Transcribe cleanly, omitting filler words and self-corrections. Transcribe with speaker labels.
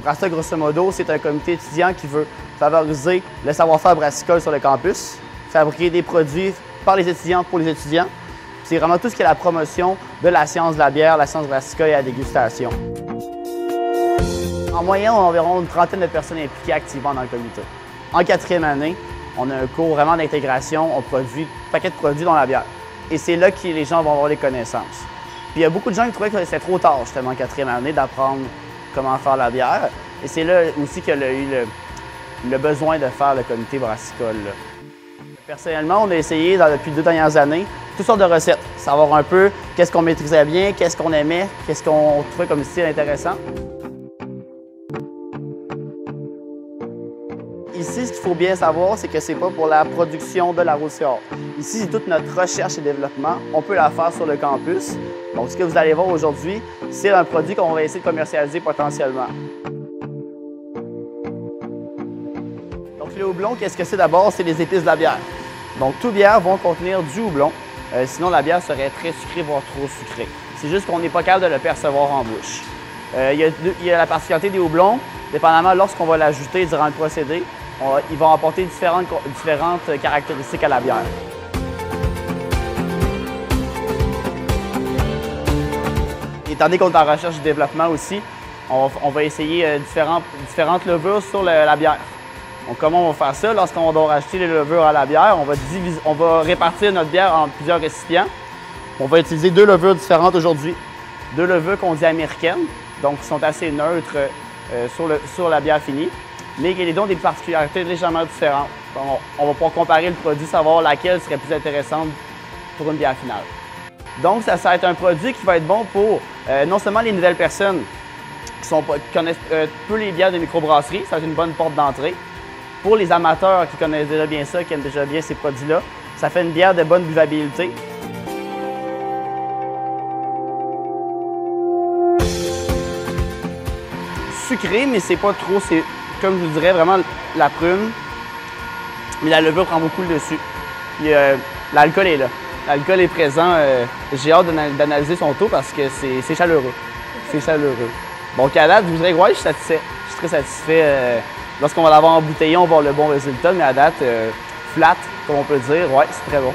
Speaker 1: Brassa, grosso modo, c'est un comité étudiant qui veut favoriser le savoir-faire brassicole sur le campus, fabriquer des produits par les étudiants pour les étudiants. C'est vraiment tout ce qui est la promotion de la science de la bière, la science brassicole et la dégustation. En moyenne, on a environ une trentaine de personnes impliquées activement dans le comité. En 4e année, on a un cours vraiment d'intégration, on produit un paquet de produits dans la bière. Et c'est là que les gens vont avoir les connaissances. Puis il y a beaucoup de gens qui trouvaient que c'était trop tard, justement, en 4e année, d'apprendre comment faire la bière. Et c'est là aussi qu'il y a eu le besoin de faire le comité brassicole. Personnellement, on a essayé, depuis les 2 dernières années, toutes sortes de recettes. Savoir un peu qu'est-ce qu'on maîtrisait bien, qu'est-ce qu'on aimait, qu'est-ce qu'on trouvait comme style intéressant. Ici, ce qu'il faut bien savoir, c'est que c'est pas pour la production de la roussillard. Ici, c'est toute notre recherche et développement. On peut la faire sur le campus. Donc, ce que vous allez voir aujourd'hui, c'est un produit qu'on va essayer de commercialiser potentiellement. Donc, le houblon, qu'est-ce que c'est d'abord? C'est les épices de la bière. Donc, toutes bières vont contenir du houblon. Sinon, la bière serait très sucrée, voire trop sucrée. C'est juste qu'on n'est pas capable de le percevoir en bouche. Il y a la particularité des houblons. Dépendamment, lorsqu'on va l'ajouter durant le procédé, ils vont apporter différentes caractéristiques à la bière. Étant donné qu'on est en recherche et développement aussi, on va essayer différentes levures sur la bière. Donc, comment on va faire ça? Lorsqu'on va rajouter les levures à la bière, on va répartir notre bière en plusieurs récipients. On va utiliser 2 levures différentes aujourd'hui. 2 levures qu'on dit américaines, donc qui sont assez neutres sur la bière finie, mais qui ont des particularités légèrement différentes. Donc, on va pouvoir comparer le produit, savoir laquelle serait plus intéressante pour une bière finale. Donc, ça va être un produit qui va être bon pour non seulement les nouvelles personnes qui connaissent peu les bières de microbrasserie, ça va être une bonne porte d'entrée. Pour les amateurs qui connaissent déjà bien ça, qui aiment déjà bien ces produits-là, ça fait une bière de bonne buvabilité. Sucré, mais c'est pas trop, c'est comme je vous dirais vraiment la prune, mais la levure prend beaucoup le dessus. L'alcool est là. L'alcool est présent. J'ai hâte d'analyser son taux parce que c'est chaleureux. C'est chaleureux. Donc à date, je vous dirais que ouais, je suis satisfait. Je suis très satisfait. Lorsqu'on va l'avoir embouteillé, on va avoir le bon résultat, mais à date, flat, comme on peut dire, ouais, c'est très bon.